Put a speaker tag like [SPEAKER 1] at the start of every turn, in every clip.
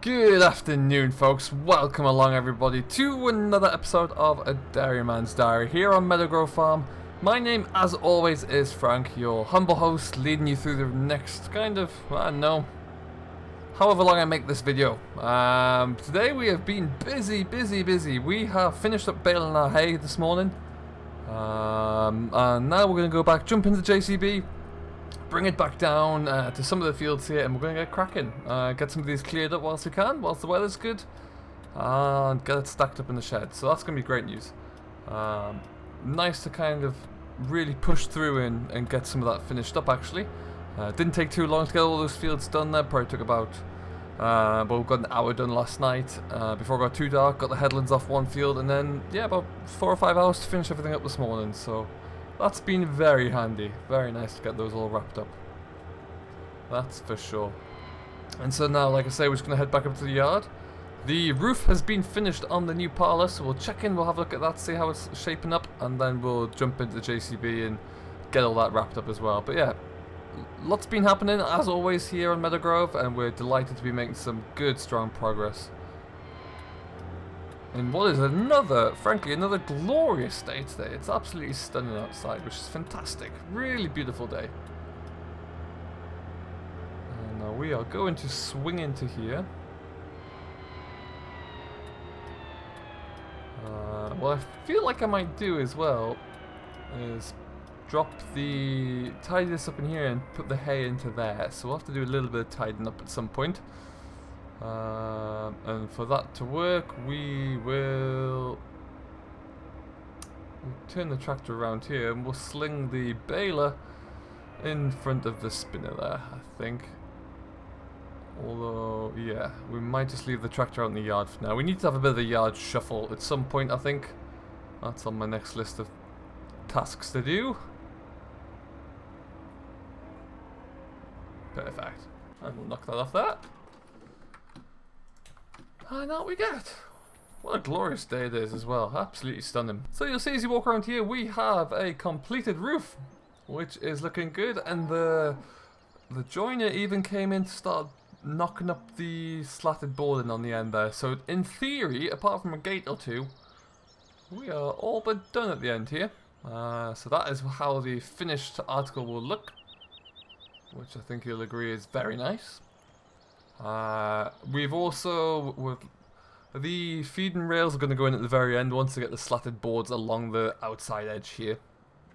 [SPEAKER 1] Good afternoon, folks. Welcome along, everybody, to another episode of A Dairyman's Diary here on Meadow Farm. My name, as always, is Frank, your humble host, leading you through the next kind of, I don't know, however long I make this video. Today we have been busy. We have finished up baling our hay this morning. And now we're going to go back, jump into the JCB, bring it back down to some of the fields here, and we're going to get cracking. Get some of these cleared up whilst we can, whilst the weather's good, and get it stacked up in the shed. So that's going to be great news. Nice to kind of really push through and get some of that finished up, actually. Didn't take too long to get all those fields done there. Probably took about, well, we got an hour done last night before it got too dark. Got the headlands off one field, and then, yeah, about 4 or 5 hours to finish everything up this morning. So that's been very handy. Very nice to get those all wrapped up. That's for sure. And so now, like I say, we're just going to head back up to the yard. The roof has been finished on the new parlour, so we'll check in, we'll have a look at that, see how it's shaping up, and then we'll jump into the JCB and get all that wrapped up as well. But yeah, lots been happening, as always, here on Meadow Grove, and we're delighted to be making some good, strong progress. And what is another, frankly, another glorious day today. It's absolutely stunning outside, which is fantastic. Really beautiful day. And now we are going to swing into here. What I feel like I might do as well is tidy this up in here and put the hay into there. So we'll have to do a little bit of tidying up at some point. And for that to work, we'll turn the tractor around here and we'll sling the baler in front of the spinner there, I think. Although, yeah, we might just leave the tractor out in the yard for now. We need to have a bit of a yard shuffle at some point, I think. That's on my next list of tasks to do. Perfect. And we'll knock that off there. And out we get. What a glorious day it is as well. Absolutely stunning. So you'll see as you walk around here, we have a completed roof, which is looking good. And the joiner even came in to start knocking up the slatted boarding on the end there. So in theory, apart from a gate or two, we are all but done at the end here. So that is how the finished article will look, which I think you'll agree is very nice. We've also, the feeding rails are going to go in at the very end once we get the slatted boards along the outside edge here.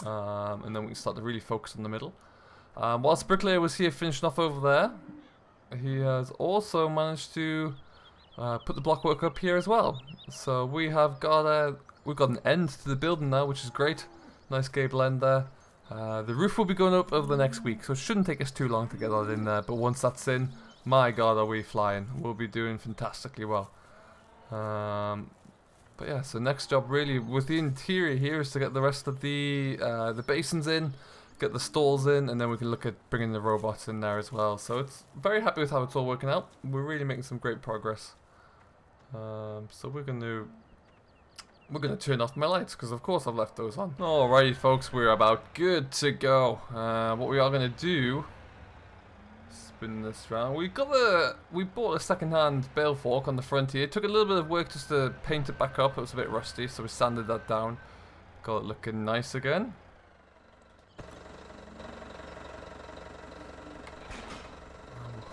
[SPEAKER 1] And then we can start to really focus on the middle. Whilst Bricklayer was here finishing off over there, he has also managed to put the blockwork up here as well. So we have got we've got an end to the building now, which is great. Nice gable end there. The roof will be going up over the next week, so it shouldn't take us too long to get that in there. But once that's in, my God, are we flying? We'll be doing fantastically well. But yeah, so next job really with the interior here is to get the rest of the basins in, get the stalls in, and then we can look at bringing the robots in there as well. So it's very happy with how it's all working out. We're really making some great progress. So we're gonna turn off my lights because of course I've left those on. Alrighty, folks, we're about good to go. What we are gonna do, spin this round. We bought a second-hand bale fork on the front here. It took a little bit of work just to paint it back up. It was a bit rusty, so we sanded that down. Got it looking nice again.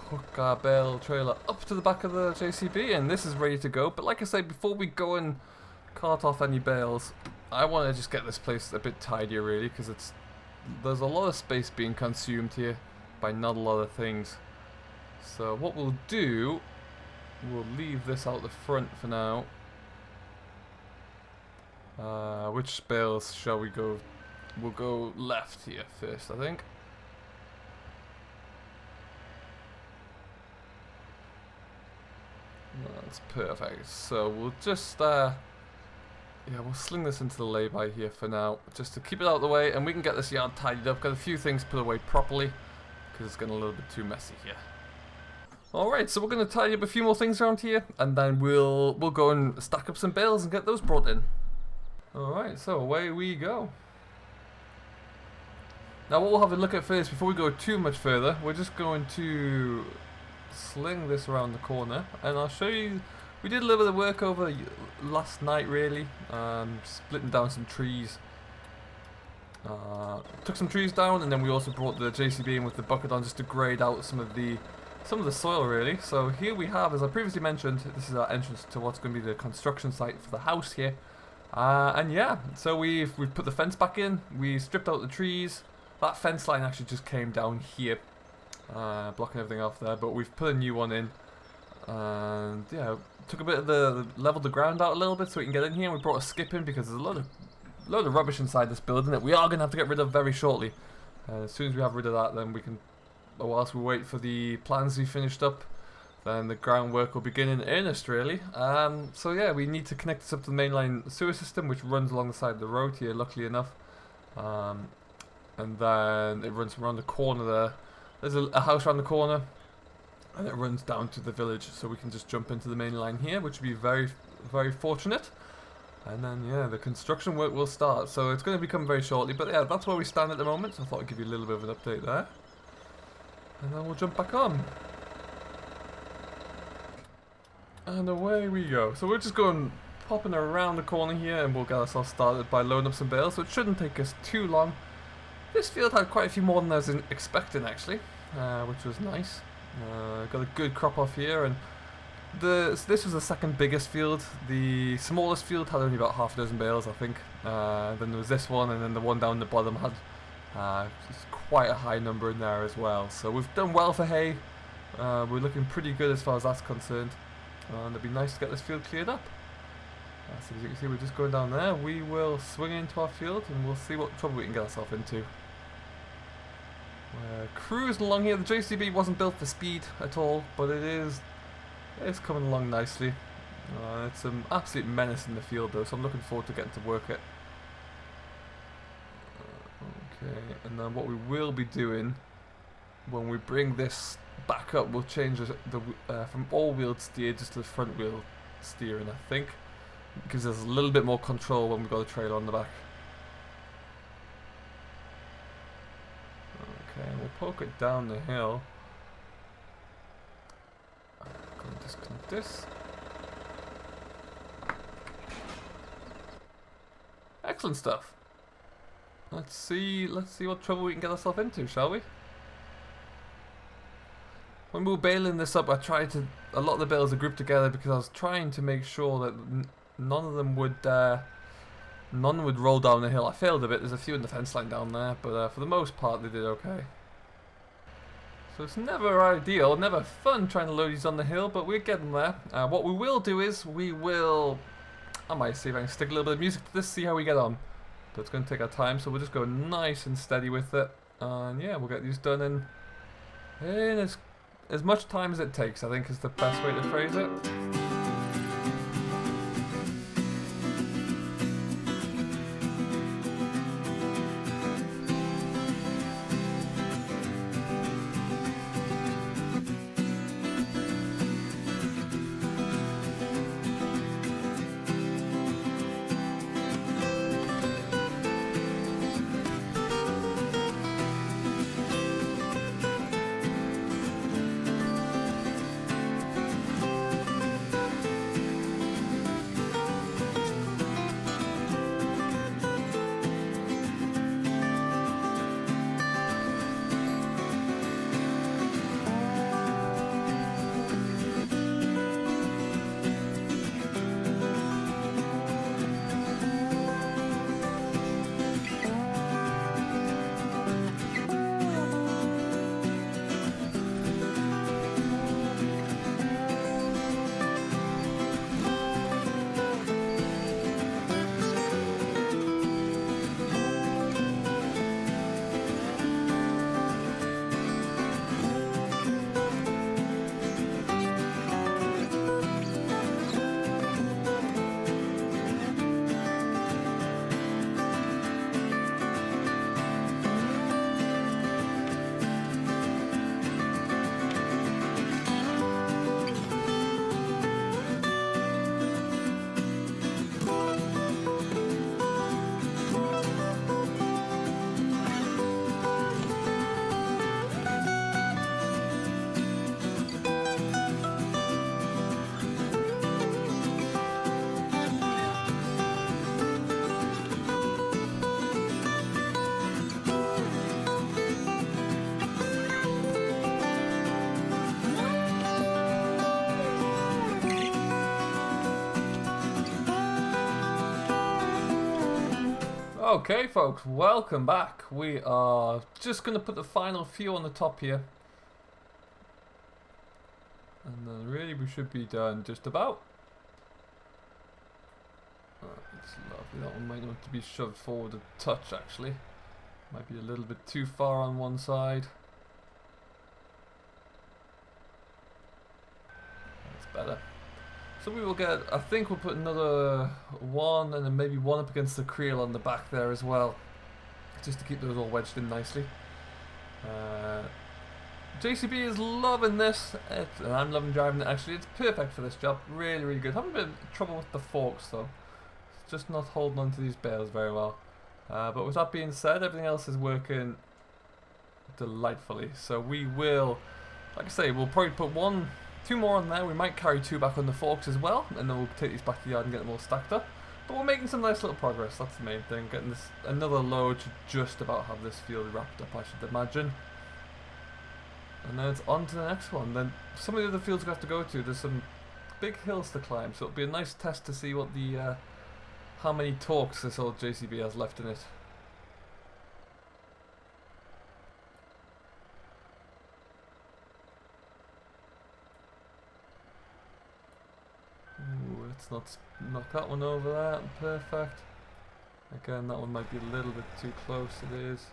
[SPEAKER 1] Hook our bale trailer up to the back of the JCB, and this is ready to go. But like I say, before we go and cart off any bales, I want to just get this place a bit tidier really, because there's a lot of space being consumed here by not a lot of things. So what we'll do, we'll leave this out the front for now. Which bales shall we go? We'll go left here first, I think. That's perfect. So we'll just yeah, we'll sling this into the lay-by here for now, just to keep it out of the way, and we can get this yard tidied up. Got a few things put away properly because it's getting a little bit too messy here. Alright, so we're going to tidy up a few more things around here, and then we'll go and stack up some bales and get those brought in. Alright, so away we go. Now what we'll have a look at first, before we go too much further, we're just going to sling this around the corner, and I'll show you. We did a little bit of work over last night, really, splitting down some trees. Took some trees down, and then we also brought the JCB in with the bucket on just to grade out some of the soil, really. So here we have, as I previously mentioned, this is our entrance to what's going to be the construction site for the house here. And yeah, so we've put the fence back in. We stripped out the trees. That fence line actually just came down here, blocking everything off there. But we've put a new one in, and yeah, took a bit of leveled the ground out a little bit so we can get in here. And we brought a skip in because there's a load of rubbish inside this building that we are going to have to get rid of very shortly. As soon as we have rid of that, then we can. Whilst we wait for the plans to be finished up, then the groundwork will begin in earnest, really. So yeah, we need to connect this up to the mainline sewer system, which runs along the side of the road here, luckily enough. And then it runs around the corner there. There's a house around the corner, and it runs down to the village, so we can just jump into the main line here, which would be very, very fortunate. And then yeah, the construction work will start. So it's going to become very shortly, but yeah, that's where we stand at the moment. So I thought I'd give you a little bit of an update there. And then we'll jump back on. And away we go. So we're just going popping around the corner here, and we'll get ourselves started by loading up some bales, so it shouldn't take us too long. This field had quite a few more than I was expecting, actually, which was nice. Got a good crop off here, and this was the second biggest field. The smallest field had only about half a dozen bales, I think. Then there was this one, and then the one down the bottom had quite a high number in there as well. So we've done well for hay. We're looking pretty good as far as that's concerned. And it'd be nice to get this field cleared up. So as you can see, we're just going down there. We will swing into our field and we'll see what trouble we can get ourselves into. We're cruising along here. The JCB wasn't built for speed at all, but it's coming along nicely. It's an absolute menace in the field though, so I'm looking forward to getting to work it. Okay, and then what we will be doing when we bring this back up, we'll change from all-wheeled steer just to front-wheel steering, I think. It gives us a little bit more control when we've got a trailer on the back. Okay, we'll poke it down the hill. I'm going to disconnect this. Excellent stuff. Let's see what trouble we can get ourselves into, shall we? When we were baling this up, a lot of the bales are grouped together because I was trying to make sure that none of them would roll down the hill. I failed a bit. There's a few in the fence line down there, but for the most part they did okay. So it's never ideal, never fun trying to load these on the hill, but we're getting there. What we will do is I might see if I can stick a little bit of music to this, see how we get on. But it's going to take our time, so we'll just go nice and steady with it. And yeah, we'll get these done in as much time as it takes, I think is the best way to phrase it. Okay folks, welcome back. We are just going to put the final few on the top here. And then really we should be done just about. It's lovely, that one might want to be shoved forward a touch actually. Might be a little bit too far on one side. That's better. So we will get, I think we'll put another one and then maybe one up against the creel on the back there as well. Just to keep those all wedged in nicely. JCB is loving this, and I'm loving driving it actually. It's perfect for this job, really really good. Having a bit of trouble with the forks though. It's just not holding onto these bales very well. But with that being said, everything else is working delightfully. So we will, like I say, we'll probably put two more on there. We might carry two back on the forks as well, and then we'll take these back to the yard and get them all stacked up. But we're making some nice little progress, that's the main thing. Getting this another load to just about have this field wrapped up, I should imagine. And then it's on to the next one. Then some of the other fields we have to go to, there's some big hills to climb, so it'll be a nice test to see what the how many torques this old JCB has left in it. Ooh, let's not knock that one over there. Perfect. Again, that one might be a little bit too close. It is.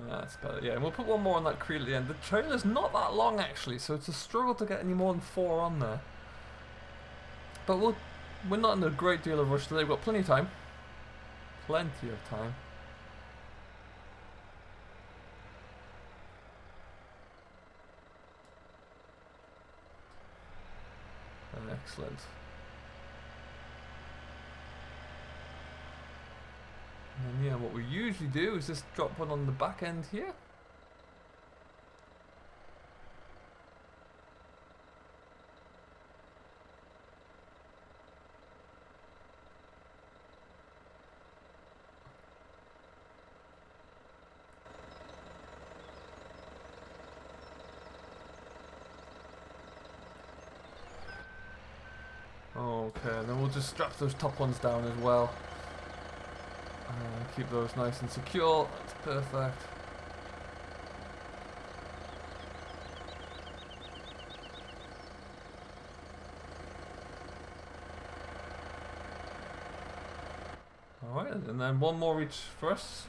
[SPEAKER 1] That's better, yeah, and we'll put one more on that creel at the end. The trailer's not that long actually, so it's a struggle to get any more than 4 on there. But we're not in a great deal of rush today, we've got plenty of time. Plenty of time. Excellent. And then, yeah, what we usually do is just drop one on the back end here. Okay, and then we'll just strap those top ones down as well. Keep those nice and secure. That's perfect. Alright, and then one more each for us.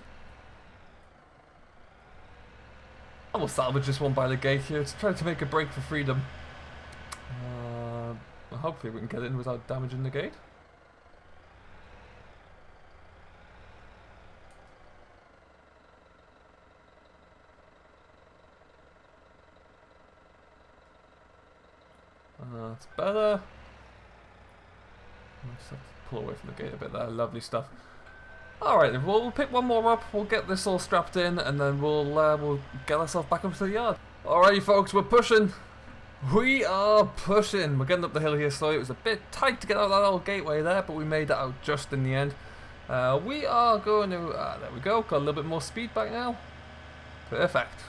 [SPEAKER 1] And we'll salvage this one by the gate here. It's trying to make a break for freedom. Hopefully we can get in without damaging the gate. That's better. Just have to pull away from the gate a bit there. Lovely stuff. Alright, we'll pick one more up. We'll get this all strapped in, and then we'll get ourselves back up to the yard. Alrighty, folks, we're pushing. We are pushing. We're getting up the hill here slowly. It was a bit tight to get out of that old gateway there, but we made it out just in the end. We are going to... there we go. Got a little bit more speed back now. Perfect.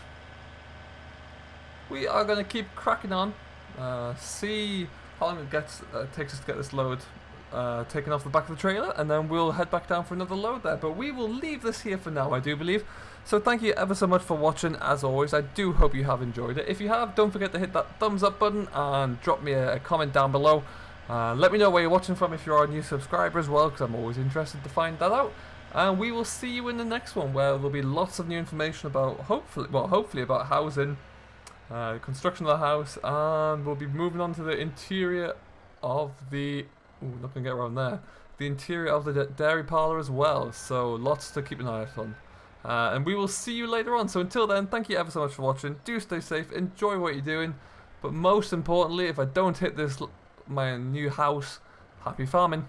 [SPEAKER 1] We are going to keep cracking on. See how long it takes us to get this load taken off the back of the trailer, and then we'll head back down for another load there. But we will leave this here for now, I do believe. So thank you ever so much for watching. As always, I do hope you have enjoyed it. If you have, don't forget to hit that thumbs up button and drop me a comment down below. Let me know where you're watching from if you're a new subscriber as well, because I'm always interested to find that out. And we will see you in the next one, where there'll be lots of new information about hopefully about housing, construction of the house, and we'll be moving on to the interior of the... Ooh, not gonna get around there. The interior of the dairy parlour as well. So lots to keep an eye out on. And we will see you later on. So until then, thank you ever so much for watching. Do stay safe. Enjoy what you're doing. But most importantly, if I don't hit my new house, happy farming.